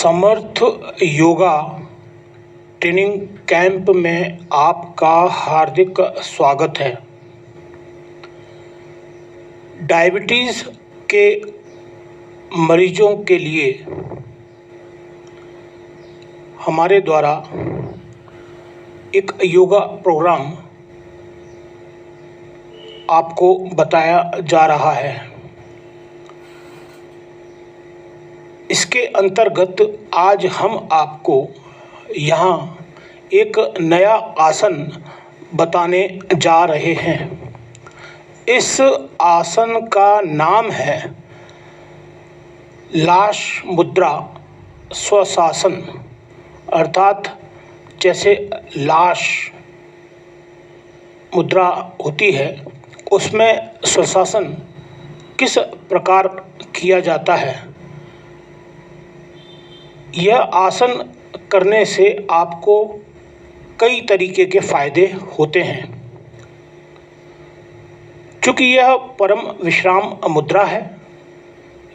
समर्थ yoga training camp में आपका हार्दिक स्वागत है। डायबिटीज़ के मरीजों के लिए हमारे द्वारा एक योगा प्रोग्राम आपको बताया जा रहा है। इसके अंतर्गत आज हम आपको यहाँ एक नया आसन बताने जा रहे हैं। इस आसन का नाम है लाश मुद्रा स्वशासन, अर्थात जैसे लाश मुद्रा होती है उसमें स्वशासन किस प्रकार किया जाता है। यह आसन करने से आपको कई तरीके के फायदे होते हैं। क्योंकि यह परम विश्राम मुद्रा है,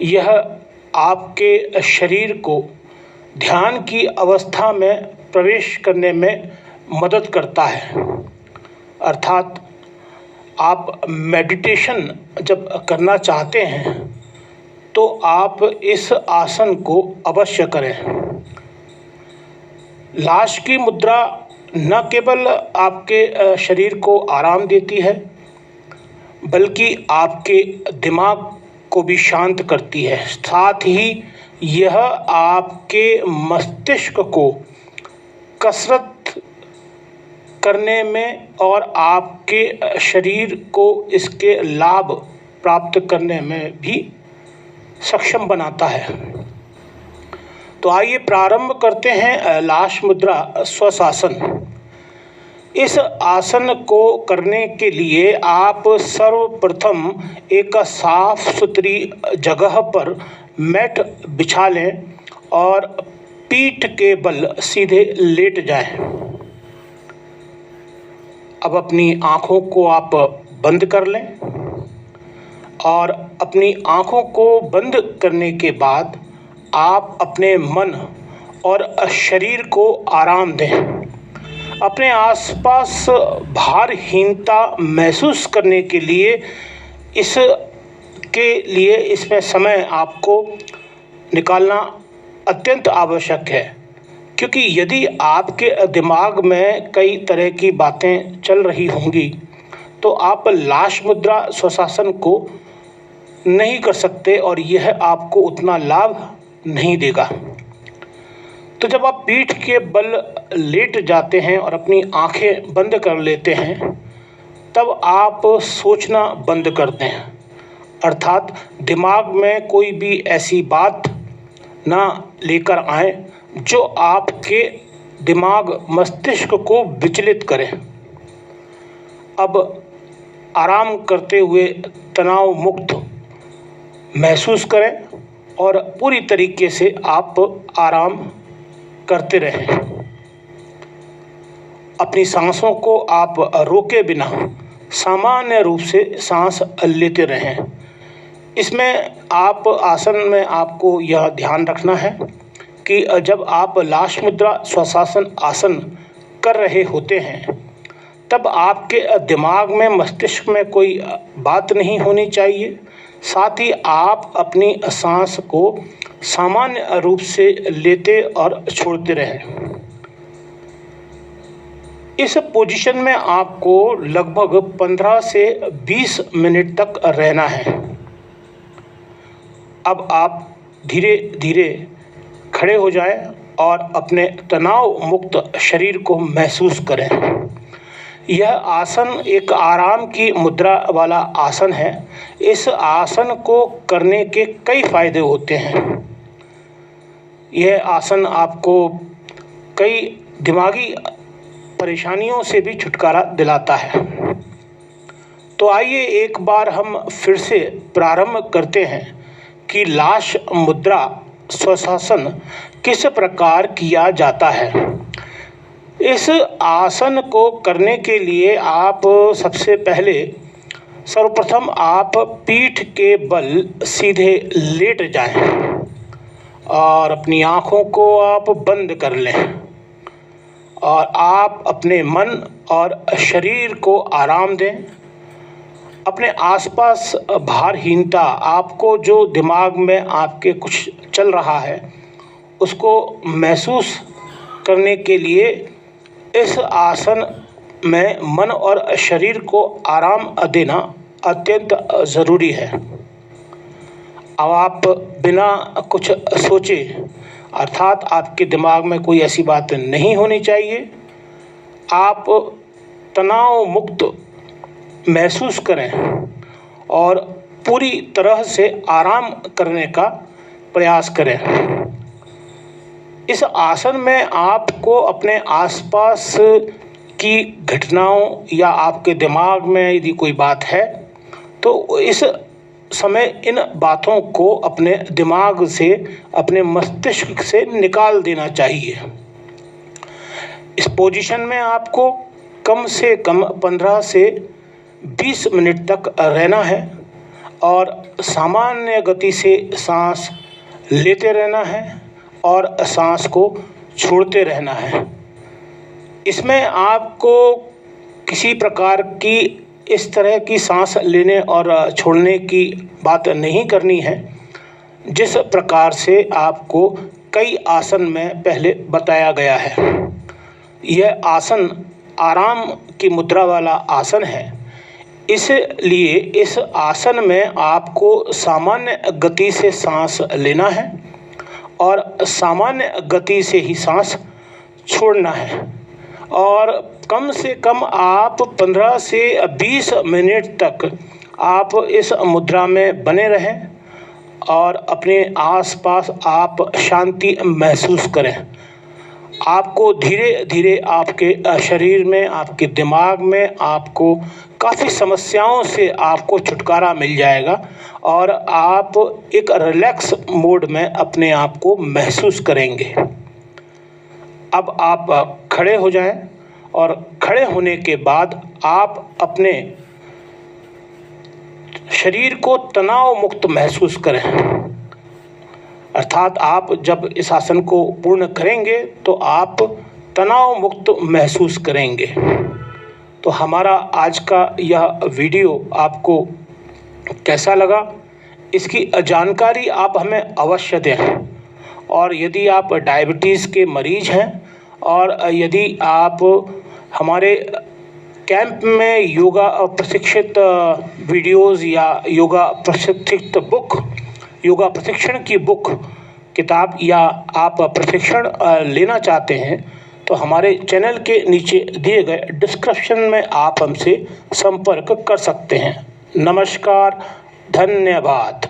यह आपके शरीर को ध्यान की अवस्था में प्रवेश करने में मदद करता है। अर्थात आप मेडिटेशन जब करना चाहते हैं तो आप इस आसन को अवश्य करें। लाश की मुद्रा न केवल आपके शरीर को आराम देती है बल्कि आपके दिमाग को भी शांत करती है। साथ ही यह आपके मस्तिष्क को कसरत करने में और आपके शरीर को इसके लाभ प्राप्त करने में भी सक्षम बनाता है। तो आइए प्रारंभ करते हैं लाश मुद्रा स्वशासन। इस आसन को करने के लिए आप सर्वप्रथम एक साफ सुथरी जगह पर मैट बिछा लें और पीठ के बल सीधे लेट जाएं। अब अपनी आँखों को आप बंद कर लें और अपनी आँखों को बंद करने के बाद आप अपने मन और शरीर को आराम दें। अपने आसपास भारहीनता महसूस करने के लिए इसमें समय आपको निकालना अत्यंत आवश्यक है। क्योंकि यदि आपके दिमाग में कई तरह की बातें चल रही होंगी तो आप लाश मुद्रा स्वशासन को नहीं कर सकते और यह आपको उतना लाभ नहीं देगा। तो जब आप पीठ के बल लेट जाते हैं और अपनी आंखें बंद कर लेते हैं तब आप सोचना बंद कर दें। अर्थात दिमाग में कोई भी ऐसी बात ना लेकर आए जो आपके दिमाग मस्तिष्क को विचलित करे। अब आराम करते हुए तनाव मुक्त महसूस करें और पूरी तरीके से आप आराम करते रहें। अपनी सांसों को आप रोके बिना सामान्य रूप से सांस लेते रहें। इसमें आप आसन में आपको यह ध्यान रखना है कि जब आप लाश मुद्रा स्वशासन आसन कर रहे होते हैं तब आपके दिमाग में मस्तिष्क में कोई बात नहीं होनी चाहिए। साथ ही आप अपनी सांस को सामान्य रूप से लेते और छोड़ते रहें। इस पोजीशन में आपको लगभग 15 से 20 मिनट तक रहना है। अब आप धीरे धीरे खड़े हो जाएं और अपने तनाव मुक्त शरीर को महसूस करें। यह आसन एक आराम की मुद्रा वाला आसन है। इस आसन को करने के कई फायदे होते हैं। यह आसन आपको कई दिमागी परेशानियों से भी छुटकारा दिलाता है। तो आइए एक बार हम फिर से प्रारंभ करते हैं कि लाश मुद्रा स्वशासन किस प्रकार किया जाता है। इस आसन को करने के लिए आप सबसे पहले सर्वप्रथम आप पीठ के बल सीधे लेट जाएं और अपनी आँखों को आप बंद कर लें और आप अपने मन और शरीर को आराम दें। अपने आसपास भारहीनता, आपको जो दिमाग में आपके कुछ चल रहा है उसको महसूस करने के लिए इस आसन में मन और शरीर को आराम देना अत्यंत ज़रूरी है। अब आप बिना कुछ सोचे, अर्थात आपके दिमाग में कोई ऐसी बात नहीं होनी चाहिए, आप तनाव मुक्त महसूस करें और पूरी तरह से आराम करने का प्रयास करें। इस आसन में आपको अपने आसपास की घटनाओं या आपके दिमाग में यदि कोई बात है तो इस समय इन बातों को अपने दिमाग से, अपने मस्तिष्क से निकाल देना चाहिए। इस पोजीशन में आपको कम से कम 15 से 20 मिनट तक रहना है और सामान्य गति से सांस लेते रहना है और सांस को छोड़ते रहना है। इसमें आपको किसी प्रकार की इस तरह की सांस लेने और छोड़ने की बात नहीं करनी है जिस प्रकार से आपको कई आसन में पहले बताया गया है। यह आसन आराम की मुद्रा वाला आसन है, इसलिए इस आसन में आपको सामान्य गति से सांस लेना है और सामान्य गति से ही सांस छोड़ना है और कम से कम आप 15 से 20 मिनट तक आप इस मुद्रा में बने रहें और अपने आसपास आप शांति महसूस करें। आपको धीरे धीरे आपके शरीर में, आपके दिमाग में आपको काफ़ी समस्याओं से आपको छुटकारा मिल जाएगा और आप एक रिलैक्स मोड में अपने आप को महसूस करेंगे। अब आप खड़े हो जाएं और खड़े होने के बाद आप अपने शरीर को तनाव मुक्त महसूस करें। अर्थात आप जब इस आसन को पूर्ण करेंगे तो आप तनाव मुक्त महसूस करेंगे। तो हमारा आज का यह वीडियो आपको कैसा लगा, इसकी जानकारी आप हमें अवश्य दें। और यदि आप डायबिटीज़ के मरीज़ हैं और यदि आप हमारे कैंप में योगा प्रशिक्षित वीडियोज़ या योगा प्रशिक्षित बुक, योगा प्रशिक्षण की बुक किताब या आप प्रशिक्षण लेना चाहते हैं तो हमारे चैनल के नीचे दिए गए डिस्क्रिप्शन में आप हमसे संपर्क कर सकते हैं। नमस्कार, धन्यवाद।